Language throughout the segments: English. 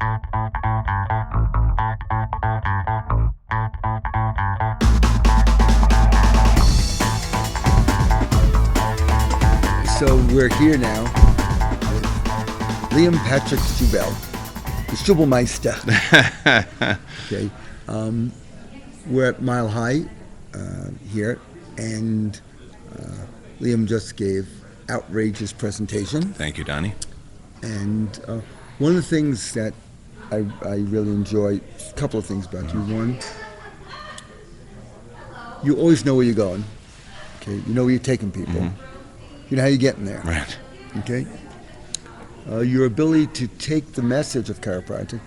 So we're here now with Liam Patrick Schubel, the Schubelmeister. Okay, we're at Mile High here, and Liam just gave outrageous presentation. Thank you, Donny. And one of the things that I really enjoy, a couple of things about you. One, you always know where you're going. Okay, you know where you're taking people. Mm-hmm. You know how you're getting there. Right. Okay. Your ability to take the message of chiropractic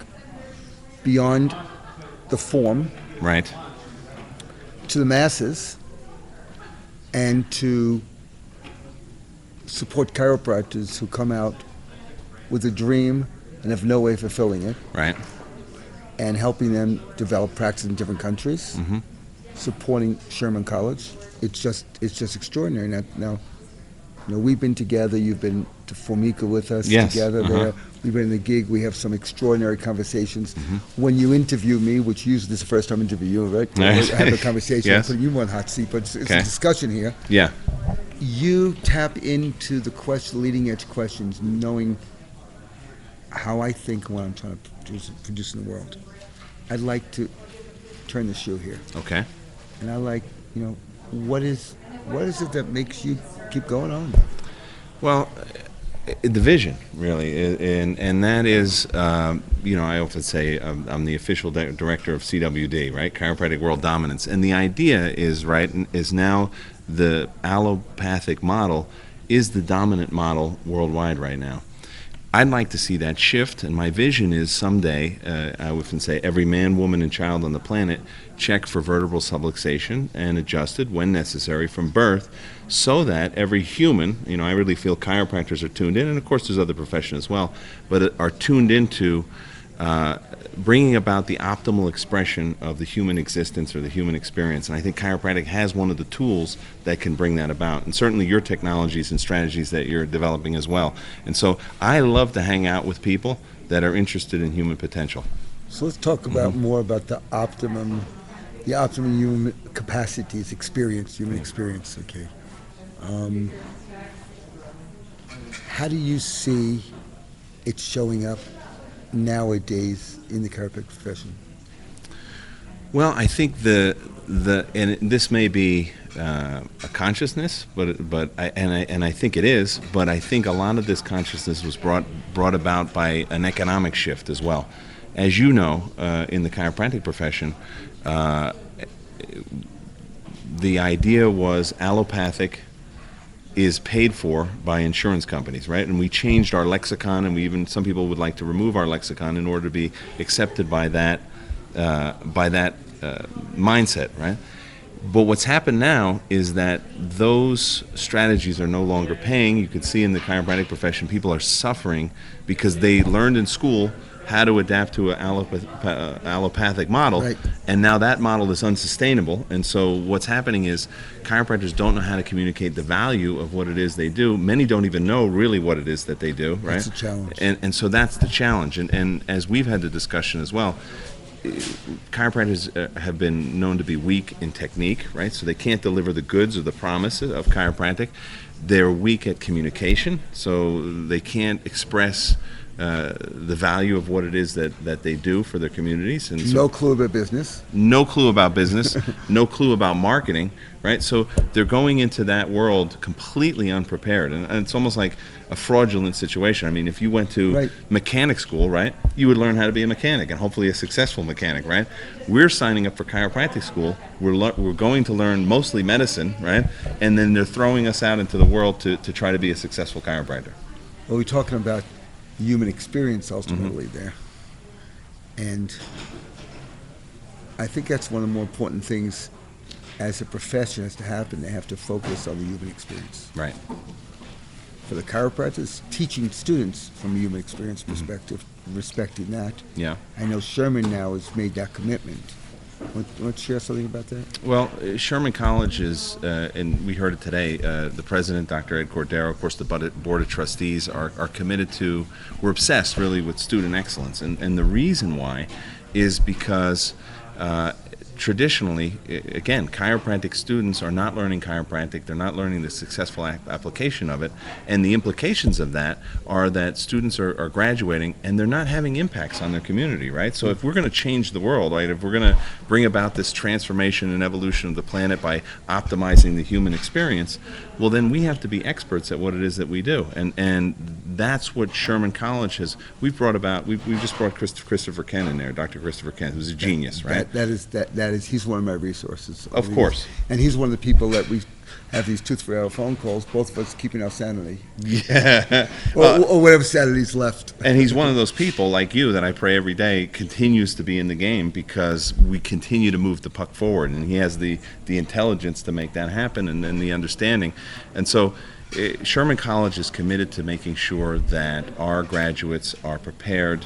beyond the form. Right. To the masses, and to support chiropractors who come out with a dream and have no way of fulfilling it. Right. And helping them develop practice in different countries. Mm-hmm. Supporting Sherman College. It's just extraordinary. Now, you know, we've been together. You've been to Formica with us together there. We've been in the gig. We have some extraordinary conversations. Mm-hmm. When you interview me, which usually is the first time I interview you, right? I have a conversation. Yes. I'm putting you on hot seat, but it's a discussion here. Yeah. You tap into the leading edge questions, knowing how I think and what I'm trying to produce in the world. I'd like to turn the shoe here. Okay. And I like, you know, what is it that makes you keep going on? Well, the vision, really, and that is, you know, I often say I'm the official director of CWD, right, Chiropractic World Dominance, and the idea is, right, is now the allopathic model is the dominant model worldwide right now. I'd like to see that shift, and my vision is someday, I often say, every man, woman, and child on the planet check for vertebral subluxation and adjusted when necessary from birth, so that every human, you know, I really feel chiropractors are tuned in, and of course there's other professions as well, but are tuned into bringing about the optimal expression of the human existence or the human experience. And I think chiropractic has one of the tools that can bring that about, and certainly your technologies and strategies that you're developing as well. And so I love to hang out with people that are interested in human potential. So let's talk about more about the optimum human capacities, human experience. Okay. How do you see it showing up nowadays in the chiropractic profession? Well, I think and this may be a consciousness, but I think it is. But I think a lot of this consciousness was brought about by an economic shift as well. As you know, in the chiropractic profession, the idea was allopathic is paid for by insurance companies, right? And we changed our lexicon, and some people would like to remove our lexicon in order to be accepted by that mindset, right? But what's happened now is that those strategies are no longer paying. You can see in the chiropractic profession, people are suffering because they learned in school how to adapt to an allopathic model, right. And now that model is unsustainable. And so what's happening is chiropractors don't know how to communicate the value of what it is they do. Many don't even know really what it is that they do, right? That's a challenge. And so that's the challenge. And as we've had the discussion as well, chiropractors have been known to be weak in technique, right? So they can't deliver the goods or the promises of chiropractic. They're weak at communication, so they can't express the value of what it is that they do for their communities. And so, no clue about business. No clue about business. No clue about marketing, right? So they're going into that world completely unprepared, and it's almost like a fraudulent situation. I mean, if you went to mechanic school, right, you would learn how to be a mechanic, and hopefully a successful mechanic, right? We're signing up for chiropractic school. We're going to learn mostly medicine, right? And then they're throwing us out into the world to try to be a successful chiropractor. Well, we're talking about human experience ultimately there. And I think that's one of the more important things as a profession has to happen. They have to focus on the human experience. Right. For the chiropractors, teaching students from a human experience perspective, respecting that. Yeah. I know Sherman now has made that commitment. Want to share something about that? Well, Sherman College is, and we heard it today, the president, Dr. Ed Cordero, of course, the board of trustees are committed to, we're obsessed really with student excellence. And the reason why is because traditionally, again, chiropractic students are not learning chiropractic. They're not learning the successful application of it. And the implications of that are that students are graduating and they're not having impacts on their community, right? So if we're going to change the world, right, if we're going to bring about this transformation and evolution of the planet by optimizing the human experience, well, then we have to be experts at what it is that we do. And that's what Sherman College has, we've brought about, we've just brought Christopher Ken in there, Dr. Christopher Ken, who's a genius, right? That is, he's one of my resources. Of course. And he's one of the people that we have these 2-3 hour phone calls, both of us keeping our sanity. Yeah. Or whatever sanity's left. And he's one of those people like you that I pray every day continues to be in the game because we continue to move the puck forward. And he has the intelligence to make that happen and the understanding. And so Sherman College is committed to making sure that our graduates are prepared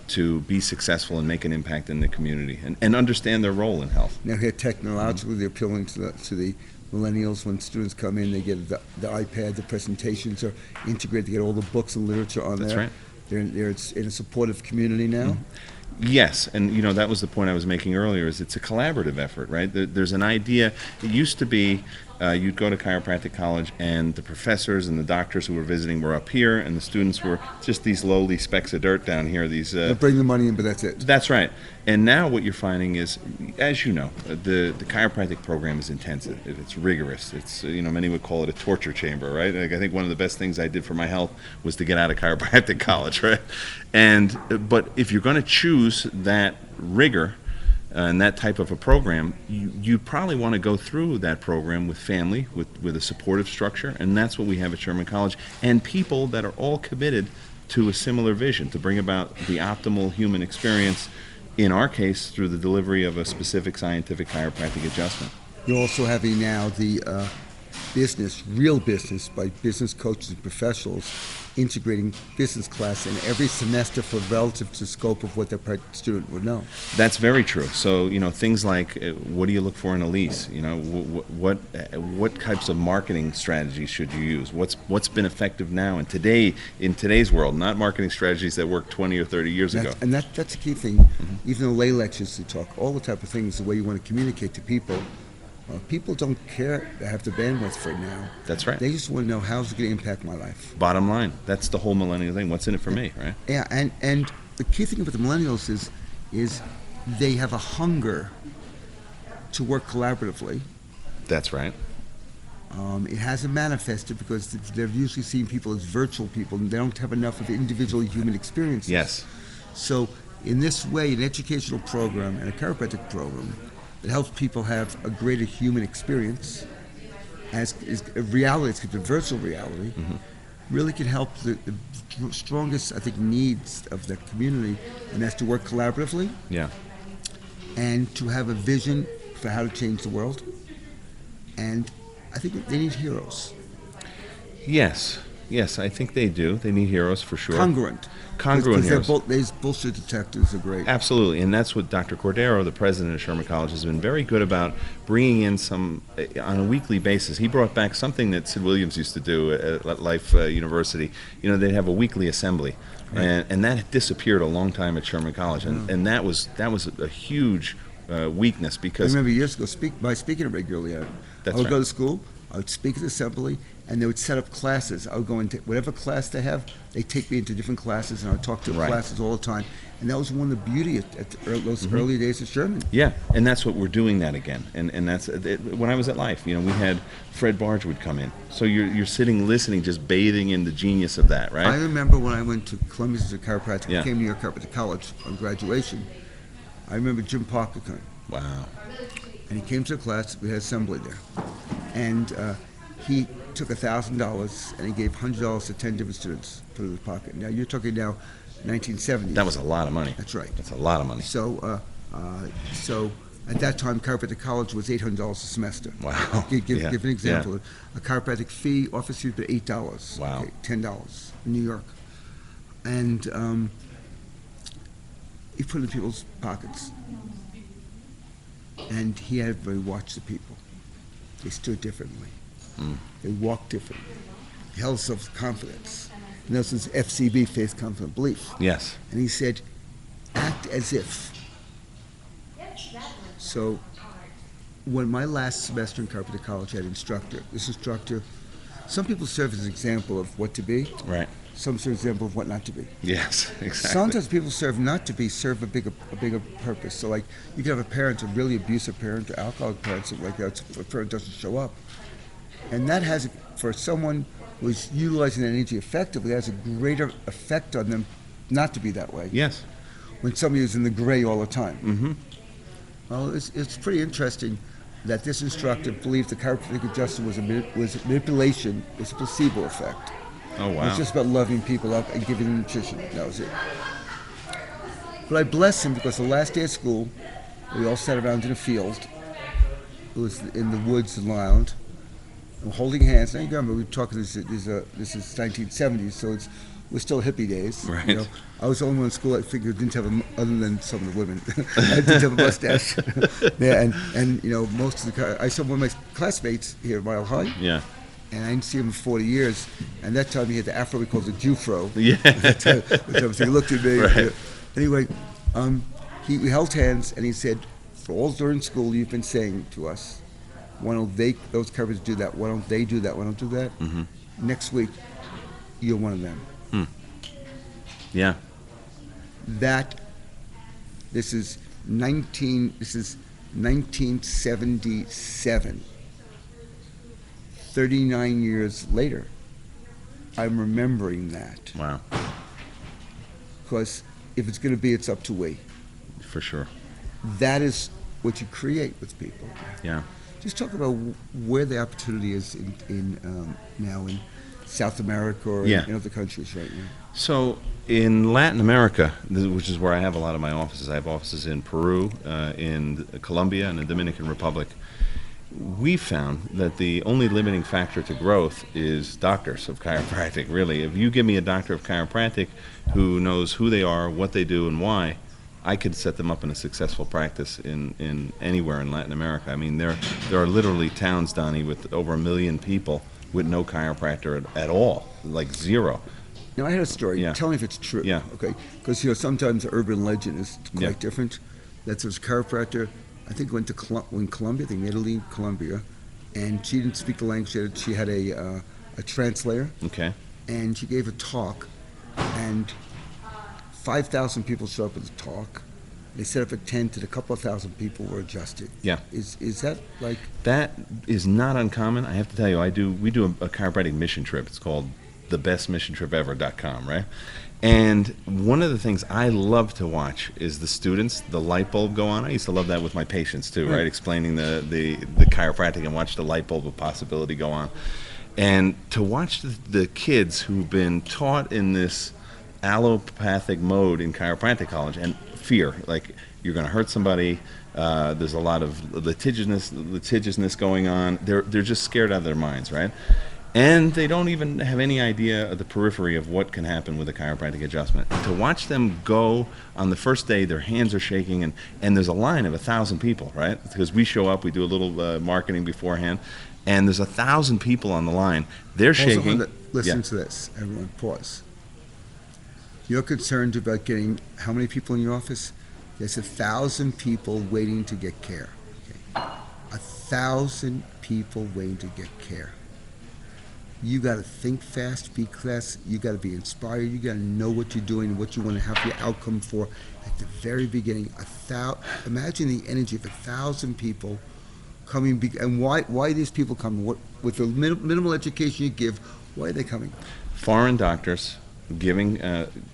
to be successful and make an impact in the community and understand their role in health. Now here technologically they're appealing to the millennials. When students come in, they get the iPad, the presentations are integrated, they get all the books and literature on there. That's right. They're in a supportive community now. Yes, and that was the point I was making earlier, is it's a collaborative effort, right? There's an idea, it used to be you'd go to chiropractic college and the professors and the doctors who were visiting were up here and the students were just these lowly specks of dirt down here. They bring the money in, but that's it. That's right. And now what you're finding is, as you know, the chiropractic program is intensive. It's rigorous. It's, many would call it a torture chamber, right? Like, I think one of the best things I did for my health was to get out of chiropractic college, right? But if you're going to choose that rigor and that type of a program, you probably want to go through that program with family, with a supportive structure, and that's what we have at Sherman College, and people that are all committed to a similar vision, to bring about the optimal human experience, in our case, through the delivery of a specific scientific chiropractic adjustment. You're also having now the real business, by business coaches and professionals, integrating business class in every semester for relative to scope of what their student would know. That's very true. So, things like what do you look for in a lease? What types of marketing strategies should you use? What's been effective now in today's world, not marketing strategies that worked 20 or 30 years ago. And that's a key thing. Even the lay lectures you talk, all the type of things, the way you want to communicate to people. People don't care to have the bandwidth for it now. That's right. They just want to know, how's it going to impact my life. Bottom line, that's the whole millennial thing. What's in it for me, right? Yeah, and the key thing about the millennials is they have a hunger to work collaboratively. That's right. It hasn't manifested because they're usually seeing people as virtual people, and they don't have enough of individual human experiences. Yes. So in this way, an educational program and a chiropractic program that helps people have a greater human experience, as is a reality, it's a virtual reality, really can help the strongest, I think, needs of the community, and that's to work collaboratively. Yeah. And to have a vision for how to change the world. And I think they need heroes. Yes, I think they do. They need heroes for sure. Congruent heroes. These bullshit detectives are great. Absolutely, and that's what Dr. Cordero, the president of Sherman College, has been very good about bringing in some, on a weekly basis. He brought back something that Sid Williams used to do at Life University. They'd have a weekly assembly, right. and that disappeared a long time at Sherman College, and that was a huge weakness because. I remember years ago, speaking regularly, I would go to school, I would speak at the assembly, and they would set up classes. I would go into whatever class they have, they take me into different classes, and I would talk to classes all the time. And that was one of the beauty at those early days of Sherman. Yeah, and that's what we're doing that again. And that's when I was at Life. We had Fred Barge would come in. So you're sitting, listening, just bathing in the genius of that, right? I remember when I went to Columbia as a chiropractic, Yeah. came to New York Chiropractic College on graduation. I remember Jim Parker coming. Wow. And he came to the class. We had assembly there, and he took $1,000 and he gave $100 to 10 different students, put it in his pocket. Now you're talking now 1970s. That was a lot of money. That's right. That's a lot of money. So at that time, chiropractic college was $800 a semester. Wow. Give an example. Yeah. A chiropractic fee, office fee, was $8. Wow. Okay, $10 in New York, and he put it in people's pockets. And he had everybody watch the people. They stood differently. They walked differently. They held self-confidence. And this is FCB, faith, confident, belief. Yes. And he said, act as if. So when my last semester in Chiropractic College, I had an instructor. This instructor, some people serve as an example of what to be. Right. Some serve as an example of what not to be. Yes, exactly. Sometimes people serve not to be, serve a bigger purpose. So like you can have a parent, a really abusive parent, or alcoholic parent, something like that, so a parent doesn't show up. And that has, for someone who's utilizing that energy effectively, has a greater effect on them not to be that way. Yes. When somebody is in the gray all the time. Mm-hmm. Well, it's pretty interesting that this instructor believed the chiropractic adjustment was manipulation, was a placebo effect. Oh, wow. It was just about loving people up and giving them nutrition. That was it. But I bless him because the last day of school, we all sat around in a field. It was in the woods in Long Island. And holding hands. Now you remember, we were talking, this is 1970s, so we're still hippie days. Right. You know? I was the only one in school I figured didn't have other than some of the women. I didn't have a mustache. Yeah, and you know, most of I saw one of my classmates here at Mile High. Yeah. And I didn't see him in 40 years. And that time he had the afro we called the Jufro. Yeah. So he looked at me. Right. Anyway, we held hands and he said, for all during school you've been saying to us, why don't those covers do that? Why don't they do that? Why don't do that? Mm-hmm. Next week, you're one of them. Yeah. This is 1977. 39 years later, I'm remembering that. Wow. Because if it's going to be, it's up to we. For sure. That is what you create with people. Yeah. Just talk about where the opportunity is in now in South America or in other countries right now. So in Latin America, which is where I have a lot of my offices, I have offices in Peru, in Colombia, and the Dominican Republic. We found that the only limiting factor to growth is doctors of chiropractic, really. If you give me a doctor of chiropractic who knows who they are, what they do, and why, I could set them up in a successful practice in anywhere in Latin America. I mean, there are literally towns, Donny, with over 1 million people with no chiropractor at all, like zero. Now, I had a story. Yeah. Tell me if it's true. Yeah. Okay. Because, sometimes the urban legend is quite different. That there's a chiropractor, I think went to Colombia, I think Italy, Colombia, and she didn't speak the language. She had a translator. Okay. And she gave a talk, and 5,000 people showed up at the talk. They set up a tent, and a couple of thousand people were adjusted. Yeah. Is that like? That is not uncommon. I have to tell you, we do a chiropractic mission trip. It's called thebestmissiontripever.com, right? And one of the things I love to watch is the students, the light bulb go on. I used to love that with my patients too, right? Explaining the chiropractic and watch the light bulb of possibility go on. And to watch the kids who've been taught in this allopathic mode in chiropractic college and fear, like you're going to hurt somebody, there's a lot of litigiousness going on. They're just scared out of their minds, right? And they don't even have any idea of the periphery of what can happen with a chiropractic adjustment. To watch them go on the first day, their hands are shaking, and there's a line of 1,000 people, right? Because we show up, we do a little marketing beforehand, and there's 1,000 people on the line. They're shaking. Listen to this, everyone, pause. You're concerned about getting how many people in your office? There's 1,000 people waiting to get care. Okay. 1,000 people waiting to get care. You got to think fast, be fast. You got to be inspired. You got to know what you're doing, what you want to have your outcome for at the very beginning. Imagine the energy of 1,000 people coming, and why these people come? With the minimal education you give, why are they coming? Foreign doctors giving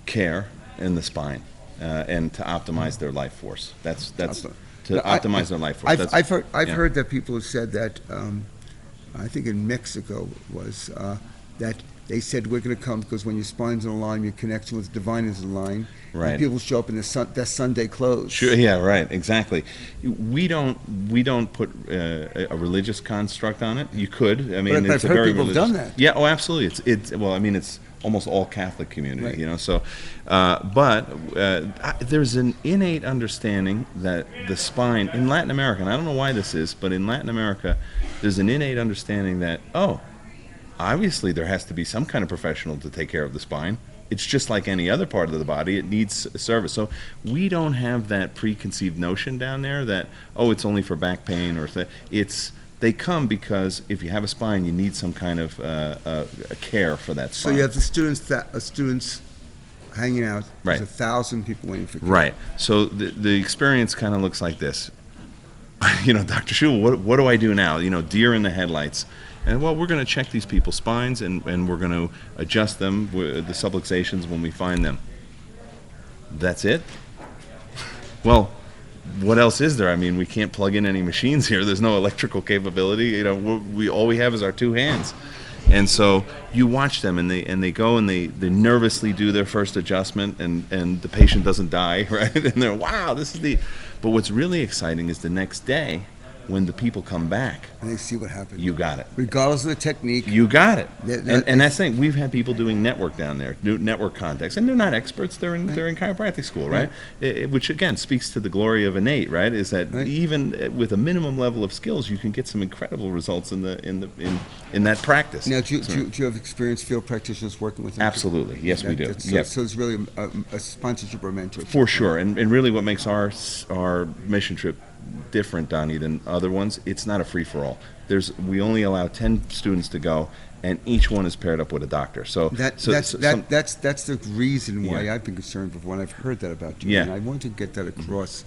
care in the spine and to optimize their life force. That's to optimize their life force. I've heard that people have said that. I think in Mexico was that they said we're going to come because when your spine's in line, your connection with the divine is in line. Right. And people show up in their Sunday clothes. Sure. Yeah. Right. Exactly. We don't put a religious construct on it. You could. I mean, but it's I've a heard very people religious. have done that. Yeah. Oh, absolutely. It's. Well, I mean, it's almost all Catholic community, Right. you know. So, there's an innate understanding that the spine in Latin America, and I don't know why this is, but in Latin America, there's an innate understanding that, oh, obviously there has to be some kind of professional to take care of the spine. It's just like any other part of the body. It needs service. So we don't have that preconceived notion down there that, oh, it's only for back pain or they come because if you have a spine, you need some kind of care for that So spine. you have the students hanging out. Right. There's 1,000 people waiting for care. Right. So the experience kind of looks like this. You know, Dr. Schubel, what do I do now? You know, deer in the headlights. And well, we're going to check these people's spines, and we're going to adjust them, the subluxations when we find them. That's it? Well, what else is there? I mean, we can't plug in any machines here. There's no electrical capability. You know, all we have is our two hands. And so you watch them, and they go and they nervously do their first adjustment, and the patient doesn't die, right? And they're, wow, this is the. But what's really exciting is the next day, when the people come back, And they see what happened. you got it. Regardless of the technique. You got it. That- And that's the thing. We've had people doing network down there, do network contacts, and they're not experts. They're in chiropractic school, right? Which again speaks to the glory of innate, right? Is that Right. even with a minimum level of skills, you can get some incredible results in that practice. Now, do you have experienced field practitioners working with them? Absolutely. Yes, we do. That's- Yep. So it's really a sponsorship or mentorship. For sure, and really what makes our mission trip different, Donnie, than other ones, it's not a free-for-all. We only allow 10 students to go, and each one is paired up with a doctor. So That's the reason why Yeah. I've been concerned before, and I've heard that about you. Yeah. And I want to get that across.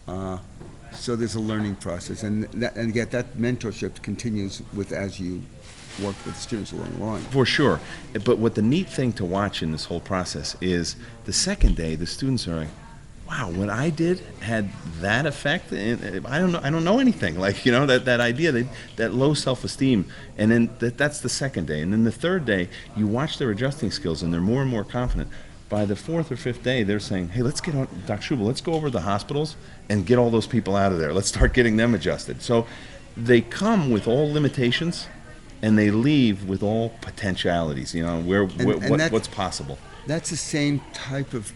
So there's a learning process, and yet that mentorship continues as you work with students along the line. For sure. But what the neat thing to watch in this whole process is the second day, the students are like, wow, what I did had that effect. And I don't know anything. Like, you know, that idea, that low self-esteem. And then that's the second day. And then the third day, you watch their adjusting skills, and they're more and more confident. By the fourth or fifth day, they're saying, hey, let's get on, Dr. Schubel, let's go over to the hospitals and get all those people out of there. Let's start getting them adjusted. So they come with all limitations, and they leave with all potentialities, you know, what's possible. That's the same type of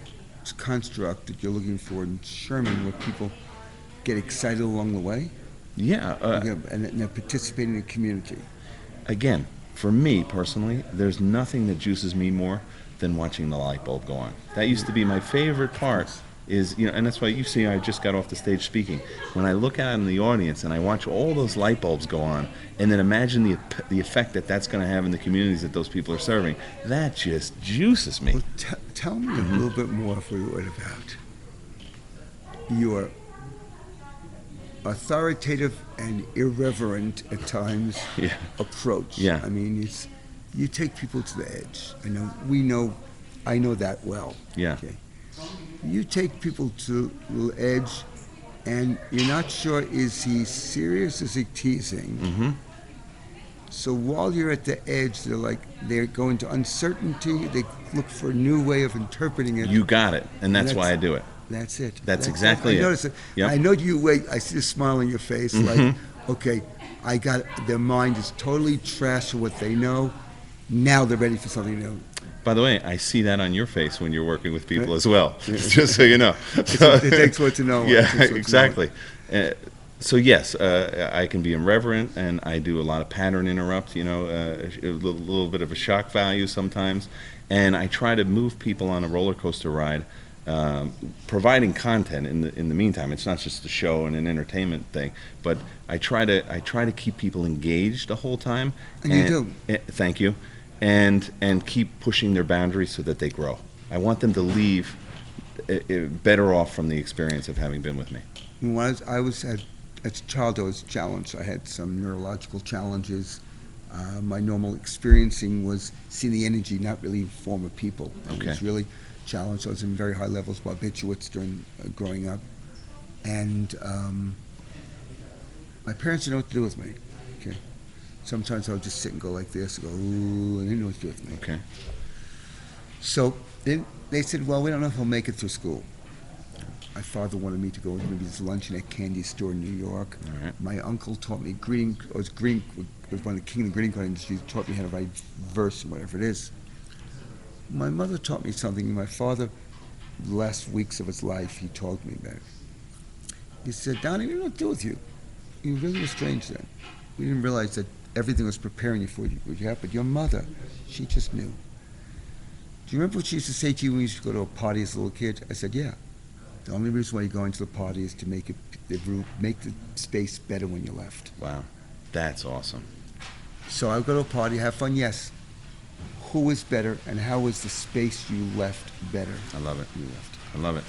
construct that you're looking for in Sherman, where people get excited along the way. Yeah. And they're participating in the community. Again, for me personally, there's nothing that juices me more than watching the light bulb go on. That used to be my favorite part. Is, you know, and that's why you see I just got off the stage speaking. When I look out in the audience and I watch all those light bulbs go on, and then imagine the effect that's going to have in the communities that those people are serving, that just juices me. Well, tell me a little bit more, if we would, about your authoritative and irreverent at times approach. Yeah. I mean, you take people to the edge. I know that well. Yeah. Okay. You take people to the edge, and you're not sure, is he serious, is he teasing? Mm-hmm. So while you're at the edge, they're going to uncertainty. They look for a new way of interpreting it. You got it, and that's why I do it. That's it. That's exactly I it. notice it. Yep. I know you wait. I see a smile on your face. Like, okay, I got it. Their mind is totally trash for what they know. Now they're ready for something new. By the way, I see that on your face when you're working with people as well, just so you know. It takes what to know. Yeah, exactly. So yes, I can be irreverent, and I do a lot of pattern interrupt, you know, a little bit of a shock value sometimes, and I try to move people on a roller coaster ride, providing content in the meantime. It's not just a show and an entertainment thing, but I try to keep people engaged the whole time. And you do. Thank you. And keep pushing their boundaries so that they grow. I want them to leave better off from the experience of having been with me. When I was as a child, I was challenged. I had some neurological challenges. My normal experiencing was seeing the energy not really form of people. I was really challenged. I was in very high levels of barbiturates during growing up. And my parents didn't know what to do with me. Okay. Sometimes I would just sit and go like this, and go, ooh, and they didn't know what to do with me. Okay. So then they said, well, we don't know if he'll make it through school. My father wanted me to go to maybe this luncheon at candy store in New York. All right. My uncle taught me was one of the king of the greeting card industry, taught me how to write verse and whatever it is. My mother taught me something. My father, the last weeks of his life, he told me that. He said, Donnie, we don't know what to do with you. You really were strange then. We didn't realize that everything was preparing you for what you have, but your mother, she just knew. Do you remember what she used to say to you when you used to go to a party as a little kid? I said, yeah. The only reason why you're going to the party is to make make the space better when you left. Wow. That's awesome. So I would go to a party, have fun, yes. Who was better and how was the space you left better? I love it. You left. I love it.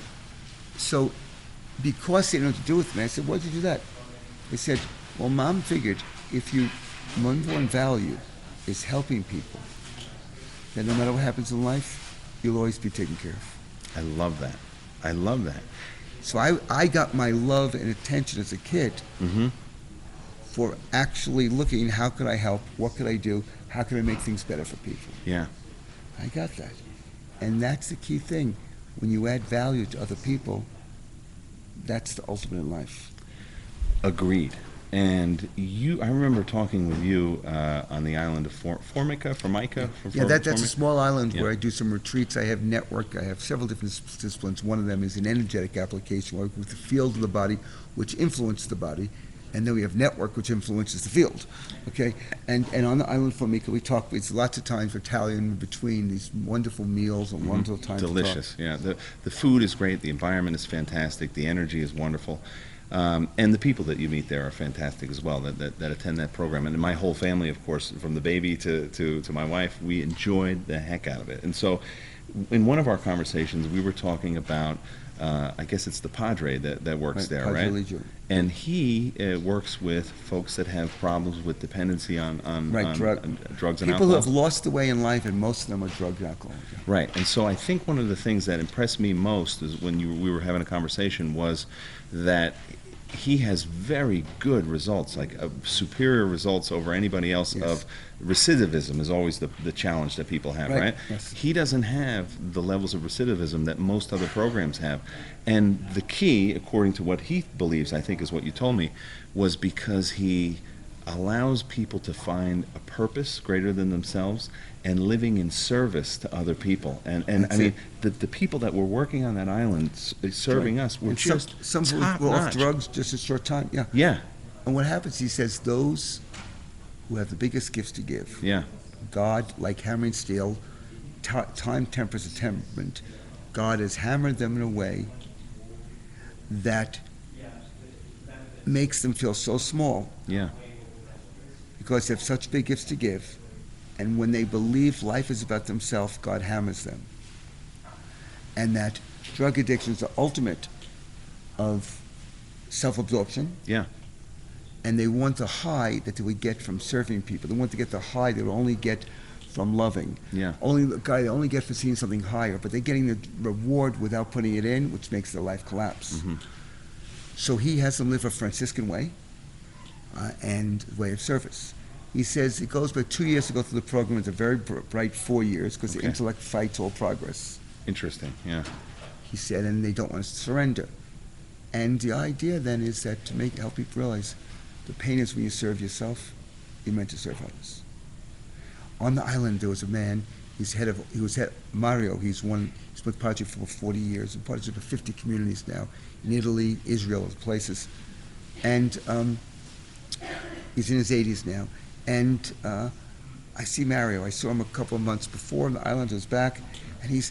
So because they didn't know what to do with me, I said, why'd you do that? They said, well, Mom figured if you, number one value is helping people, then no matter what happens in life, you'll always be taken care of. I love that. I love that. So I got my love and attention as a kid for actually looking, how could I help? What could I do? How can I make things better for people? Yeah. I got that. And that's the key thing. When you add value to other people, that's the ultimate in life. Agreed. And I remember talking with you on the island of Formica. Yeah, that's a small island Yeah. where I do some retreats. I have network. I have several different disciplines. One of them is an energetic application, where with the field of the body, which influences the body. And then we have network, which influences the field. Okay? And on the island of Formica, we talk, it's lots of times for Italian in between these wonderful meals and wonderful times Delicious. to talk. Yeah. The food is great. The environment is fantastic. The energy is wonderful. And the people that you meet there are fantastic as well that attend that program. And my whole family, of course, from the baby to my wife, we enjoyed the heck out of it. And so in one of our conversations, we were talking about, I guess it's the Padre that works Right, there, Padre right? Legio. And he works with folks that have problems with dependency on drugs and People alcohol. who have lost the way in life, and most of them are drug and alcohol. Right, and so I think one of the things that impressed me most is when we were having a conversation was that he has very good results, like superior results over anybody else. Yes. Of recidivism is always the challenge that people have, right? Yes. He doesn't have the levels of recidivism that most other programs have. And the key, according to what he believes, I think is what you told me, was because he allows people to find a purpose greater than themselves and living in service to other people. And I mean, the people that were working on that island serving us were And just some who top were off notch. drugs just a short time. Yeah. Yeah, And what happens, he says, those who have the biggest gifts to give, yeah, God, like hammering steel, time tempers a temperament. God has hammered them in a way that makes them feel so small yeah, because they have such big gifts to give. And when they believe life is about themselves, God hammers them. And that drug addiction is the ultimate of self-absorption. yeah, And they want the high that they would get from serving people. They want to get the high they would only get from loving. yeah. Only the guy they only get for seeing something higher, but they're getting the reward without putting it in, which makes their life collapse. Mhm. So he has them live a Franciscan way and way of service. He says it goes about 2 years to go through the program. It's a very bright 4 years because the Okay. intellect fights all progress. Interesting, yeah. He said, and they don't want us to surrender. And the idea then is that to help people realize the pain is when you serve yourself, you're meant to serve others. On the island, there was a man. Mario. He's with Project for 40 years, and Project for 50 communities now in Italy, Israel, other places, and he's in his 80s now. And I see Mario. I saw him a couple of months before on the island. I was back, and he's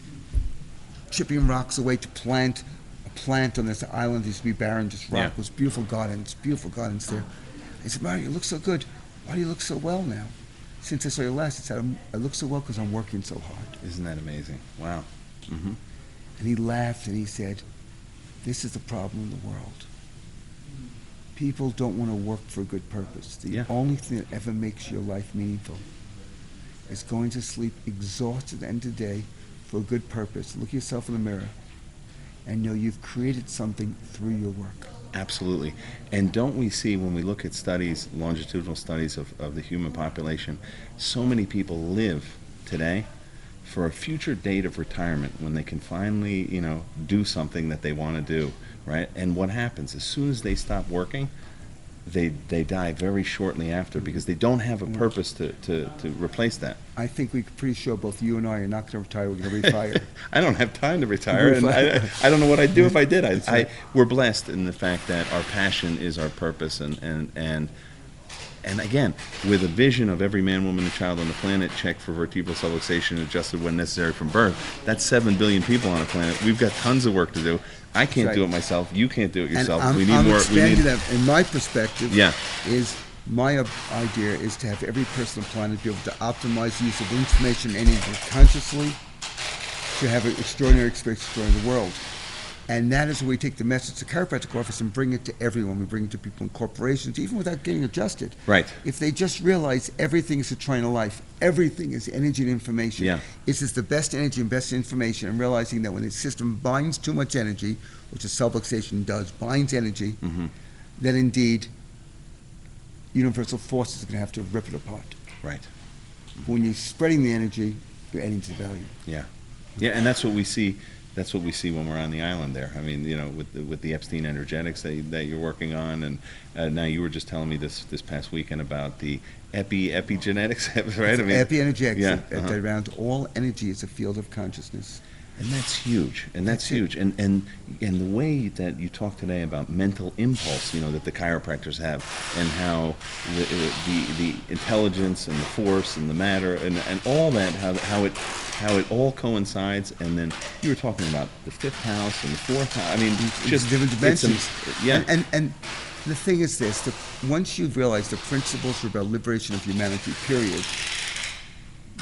chipping rocks away to plant a plant on this island. It used to be barren, just rock. Yeah. It was beautiful gardens there. I said, Mario, you look so good. Why do you look so well now? Since I saw you last, he said, I look so well because I'm working so hard. Isn't that amazing? Wow. Mm-hmm. And he laughed and he said, this is the problem in the world. People don't want to work for a good purpose. The only thing that ever makes your life meaningful is going to sleep exhausted at the end of the day for a good purpose. Look yourself in the mirror and know you've created something through your work. Absolutely. And don't we see when we look at studies, longitudinal studies of the human population, so many people live today for a future date of retirement when they can finally, do something that they want to do, right? And what happens? As soon as they stop working, they die very shortly after because they don't have a purpose to replace that. I think we're pretty sure both you and I are not going to retire. We're going to retire. I don't have time to retire, and I don't know what I'd do if I did. We're blessed in the fact that our passion is our purpose, and again, with a vision of every man, woman, and child on the planet checked for vertebral subluxation adjusted when necessary from birth. That's 7 billion people on the planet. We've got tons of work to do. I can't do it myself. You can't do it yourself. And we need more. Expanding that. In my perspective, Yeah. is my idea is to have every person on the planet be able to optimize the use of information and energy consciously to have an extraordinary experience exploring the world. And that is where we take the message to the chiropractic office and bring it to everyone. We bring it to people in corporations, even without getting adjusted. Right. If they just realize everything is a train of life, everything is energy and information. Yeah. It's just the best energy and best information, and realizing that when the system binds too much energy, which a subluxation does, binds energy, that indeed universal forces are going to have to rip it apart. Right. When you're spreading the energy, you're adding to the value. Yeah. Yeah, and that's what we see. That's what we see when we're on the island there. I mean, with the Epstein energetics that you're working on, and now you were just telling me this past weekend about the epigenetics, right? I mean, Epi-energetics. Around all energy is a field of consciousness. And that's huge, and that's huge. And the way that you talk today about mental impulse, that the chiropractors have, and how the intelligence and the force and the matter and all that, how it all coincides. And then you were talking about the 5th house and the 4th house. I mean, just different dimensions. Yeah. And the thing is this: that once you've realized the principles are about liberation of humanity, period,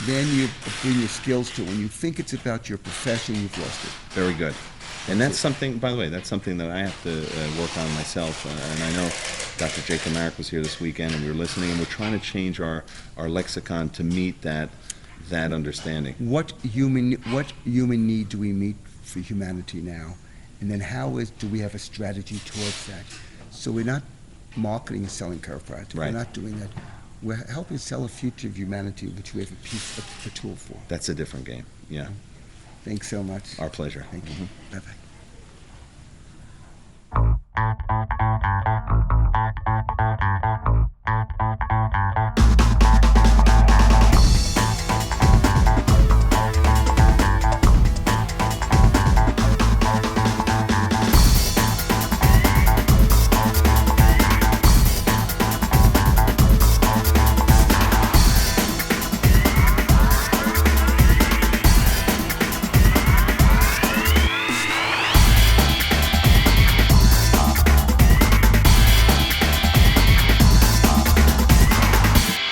then you bring your skills to it. When you think it's about your profession, you've lost it. Very good. And that's something, by the way, that's something that I have to work on myself. And I know Dr. Jacob Merrick was here this weekend, and we were listening, and we're trying to change our lexicon to meet that understanding. What human need do we meet for humanity now? And then do we have a strategy towards that? So we're not marketing and selling chiropractic. Right. We're not doing that. We're helping sell a future of humanity, which we have a tool for. That's a different game. Yeah. Thanks so much. Our pleasure. Thank you. Bye-bye.